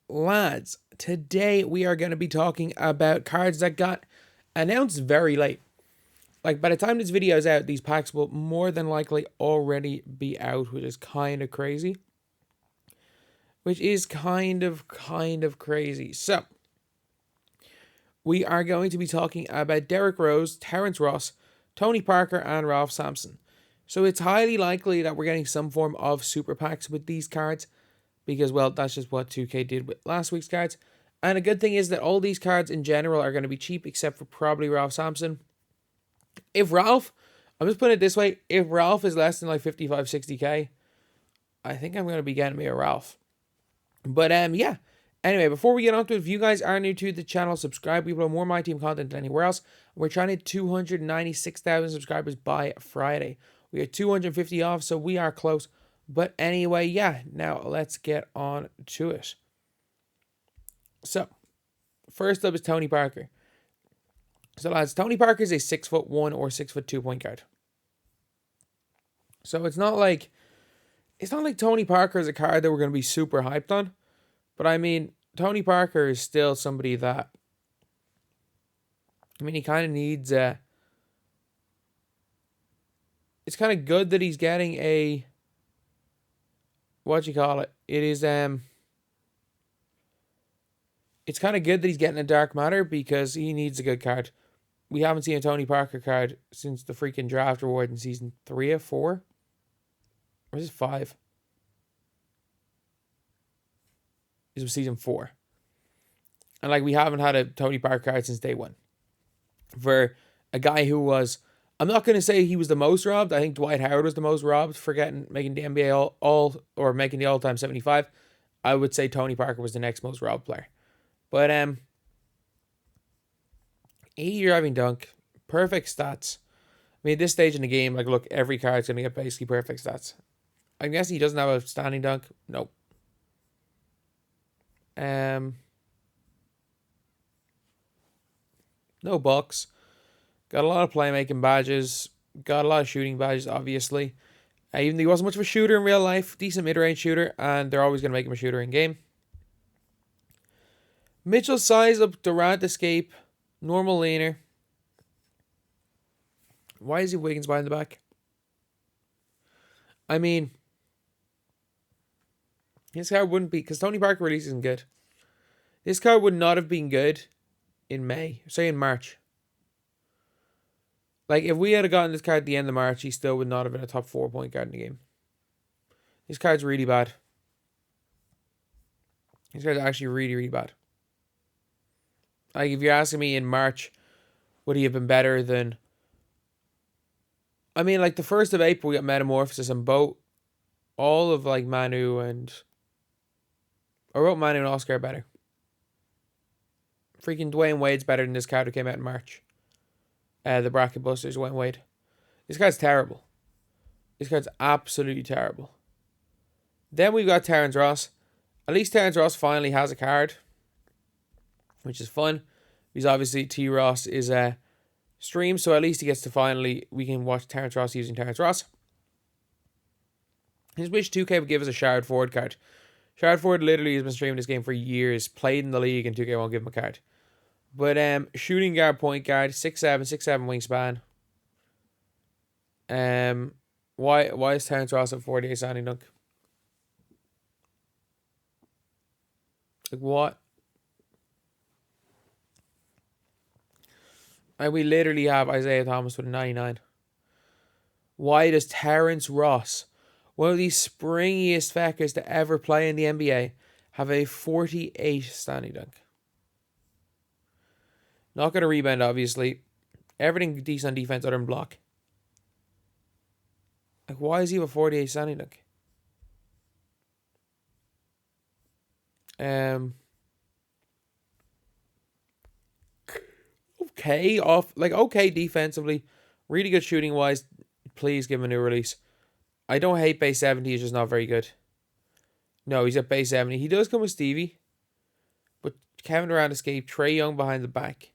lads, today we are going to be talking about cards that got announced very late. Like, by the time this video is out, these packs will more than likely already be out, which is kind of crazy. So, we are going to be talking about Derrick Rose, Terrence Ross, Tony Parker, and Ralph Sampson. So it's highly likely that we're getting some form of super packs with these cards, because, well, that's just what 2K did with last week's cards. And a good thing is that all these cards in general are going to be cheap, except for probably Ralph Sampson. If Ralph, I'm just putting it this way, if Ralph is less than like 55, 60k, I think I'm going to be getting me a Ralph. But, yeah. Anyway, before we get on to it, if you guys are new to the channel, subscribe. We upload more MyTEAM content than anywhere else. We're trying to hit 296,000 subscribers by Friday. We are 250 off, so we are close. But anyway, yeah, now let's get on to it. So, first up is Tony Parker. So, lads, Tony Parker is a 6'1" or 6'2" point guard. So it's not like Tony Parker is a card that we're going to be super hyped on. But I mean, Tony Parker is still somebody that, I mean, he kind of needs it's kind of good that he's getting a, it is it's kind of good that he's getting a Dark Matter, because he needs a good card. We haven't seen a Tony Parker card since the freaking draft reward in season 3 or 4. Or is it 5? This was season 4. And like, we haven't had a Tony Parker card since day 1. For a guy who was, I'm not going to say he was the most robbed. I think Dwight Howard was the most robbed for making the NBA or making the all-time 75. I would say Tony Parker was the next most robbed player. But 80 driving dunk, perfect stats. I mean, at this stage in the game, like, look, every card's going to get basically perfect stats. I guess he doesn't have a standing dunk. Nope. No bucks. Got a lot of playmaking badges. Got a lot of shooting badges, obviously. Even though he wasn't much of a shooter in real life, decent mid-range shooter, and they're always going to make him a shooter in game. Mitchell size up, Durant escape, normal laner. Why is he Wiggins behind the back? I mean, this card wouldn't be, because Tony Parker release isn't good. This card would not have been good in March. Like, if we had gotten this card at the end of March, he still would not have been a top 4 point guard in the game. This card's really bad. This card's actually really, really bad. Like, if you're asking me in March, would he have been better than... I mean, like, the 1st of April, we got Metamorphosis and Boat. All of, like, Manu and... I wrote Manu and Oscar better. Freaking Dwayne Wade's better than this card that came out in March. The Bracket Busters, Dwayne Wade. This card's terrible. This card's absolutely terrible. Then we've got Terrence Ross. At least Terrence Ross finally has a card, which is fun. Because obviously T-Ross is a stream, so at least he gets to finally, we can watch Terrence Ross using Terrence Ross. I just wish 2K would give us a Shard Ford card. Shard Ford literally has been streaming this game for years, played in the league, and 2K won't give him a card. But shooting guard, point guard, 6'7", 6'7" wingspan. Why is Terrence Ross at 48 standing dunk? Like, what? Like, we literally have Isaiah Thomas with a 99. Why does Terrence Ross, one of the springiest feckers to ever play in the NBA, have a 48 standing dunk? Not going to rebound, obviously. Everything decent on defense other than block. Like, why is he with 48 standing dunk? Okay defensively. Really good shooting wise. Please give him a new release. I don't hate base 70, he's just not very good. No, he's at base 70. He does come with Stevie. But Kevin Durant escape. Trae Young behind the back.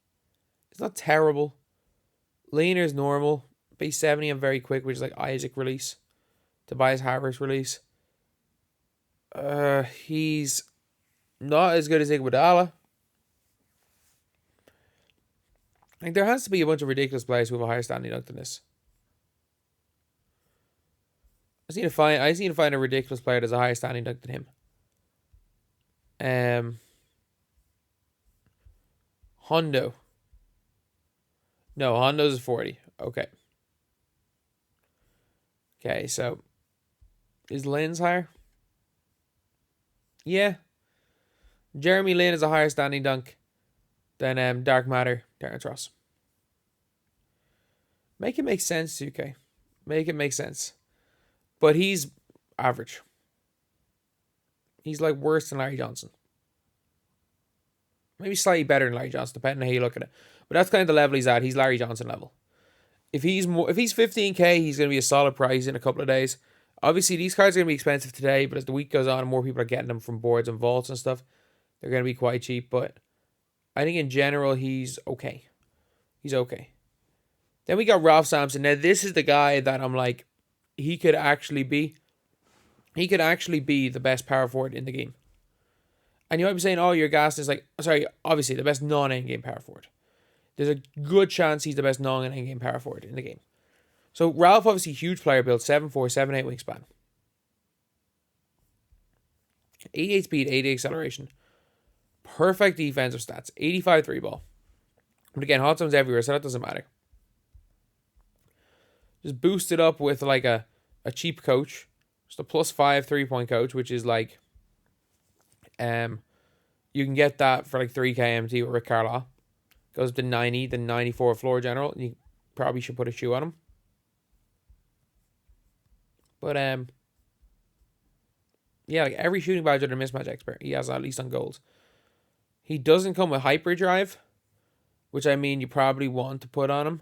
It's not terrible. Laner is normal. Base 70 and very quick, which is like Isaac release. Tobias Harris release. He's Not as good as Iguodala. Like, there has to be a bunch of ridiculous players who have a higher standing dunk than this. I just need to find a ridiculous player that's a higher standing dunk than him. Hondo. No, Hondo's is 40. Okay. Okay, so is Lynn's higher? Yeah. Jeremy Lin is a higher standing dunk than Dark Matter, Terrence Ross. Make it make sense, 2K. Make it make sense. But he's average. He's like worse than Larry Johnson. Maybe slightly better than Larry Johnson, depending on how you look at it. But that's kind of the level he's at. He's Larry Johnson level. If he's 15K, he's going to be a solid price in a couple of days. Obviously, these cards are going to be expensive today, but as the week goes on and more people are getting them from boards and vaults and stuff, they're going to be quite cheap. But I think in general, he's okay. He's okay. Then we got Ralph Sampson. Now, this is the guy that I'm like, he could actually be the best power forward in the game. And you might be saying, oh, you're gassed. It's like, sorry, obviously, the best non-endgame power forward. There's a good chance he's the best non-endgame power forward in the game. So, Ralph, obviously, huge player build, 7'4", 7'8" wingspan. 88 speed, 80 acceleration. Perfect defensive stats. 85 3 ball. But again, hot zones everywhere, so that doesn't matter. Just boost it up with like a cheap coach. Just a +5 3-point coach, which is like, you can get that for like 3K MT with Rick Carlisle. Goes up to 90, then 94 floor general. And you probably should put a shoe on him. But yeah, like every shooting badge under mismatch expert, he has at least on goals. He doesn't come with hyperdrive, which I mean you probably want to put on him.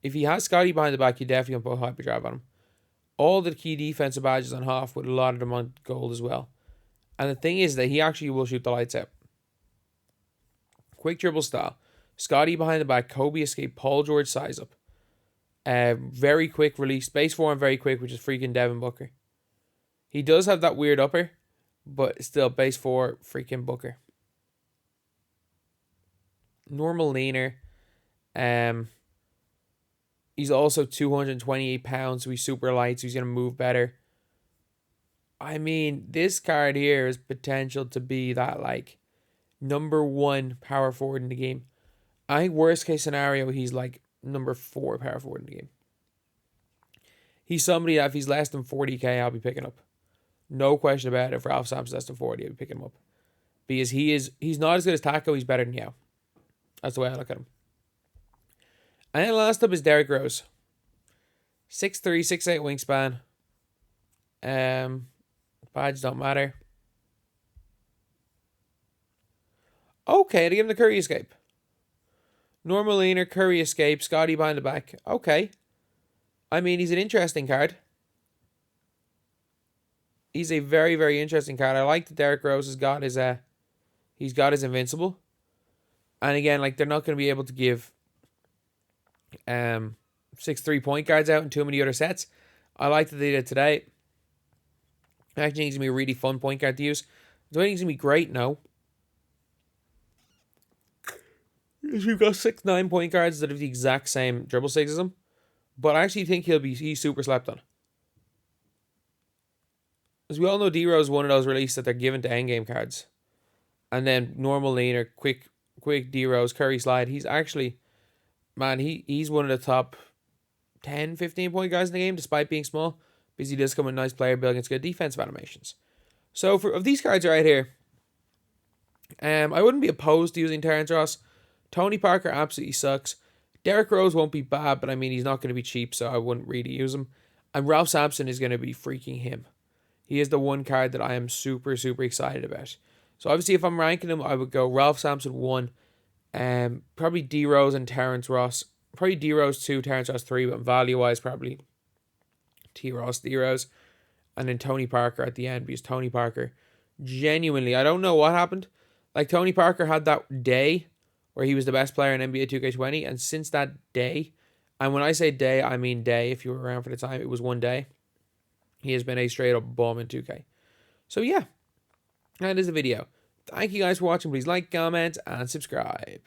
If he has Scotty behind the back, you definitely want to put hyperdrive on him. All the key defensive badges on half with a lot of them on gold as well. And the thing is that he actually will shoot the lights out. Quick dribble style. Scotty behind the back, Kobe escape, Paul George size up. Very quick release. Base form very quick, which is freaking Devin Booker. He does have that weird upper, but still base 4 freaking Booker. Normal leaner. He's also 228 pounds, so he's super light, so he's going to move better. I mean, this card here has potential to be that, like, number 1 power forward in the game. I think worst case scenario, he's like number 4 power forward in the game. He's somebody that if he's less than 40k, I'll be picking up. No question about it. If Ralph Sampson's less than 40, I'll be picking him up. Because he's not as good as Taco, he's better than Yao. That's the way I look at him. And then last up is Derrick Rose. 6'3", 6'8" wingspan. Badges don't matter. Okay, to give him the Curry escape. Normal leaner, Curry escape, Scotty behind the back. Okay. I mean, he's an interesting card. He's a very, very interesting card. I like that Derrick Rose has got his he's got his invincible. And again, like, they're not going to be able to give 6 3-point guards out in too many other sets. I like that they did it today. I actually think it's going to be a really fun point guard to use. Do I think it's going to be great? No. We've got 6 9-point guards that have the exact same dribble sticks as him. But I actually think he's super slept on. As we all know, D-Rose is one of those releases that they're given to endgame cards. And then normal leaner, quick D-Rose, Curry slide. He's actually, man, he's one of the top 10, 15-point guys in the game, despite being small. Because he does come with nice player building. It's good defensive animations. So of these cards right here, I wouldn't be opposed to using Terrence Ross. Tony Parker absolutely sucks. Derrick Rose won't be bad, but I mean, he's not going to be cheap, so I wouldn't really use him. And Ralph Sampson is going to be freaking him. He is the one card that I am super, super excited about. So obviously, if I'm ranking him, I would go Ralph Sampson 1, probably D-Rose and Terrence Ross. Probably D-Rose 2, Terrence Ross 3, but value-wise, probably T-Ross, D-Rose. And then Tony Parker at the end, because Tony Parker, genuinely, I don't know what happened. Like, Tony Parker had that day where he was the best player in NBA 2K20, and since that day, and when I say day, I mean day, if you were around for the time, it was one day, he has been a straight up bomb in 2K. So yeah, that is the video. Thank you guys for watching. Please like, comment, and subscribe.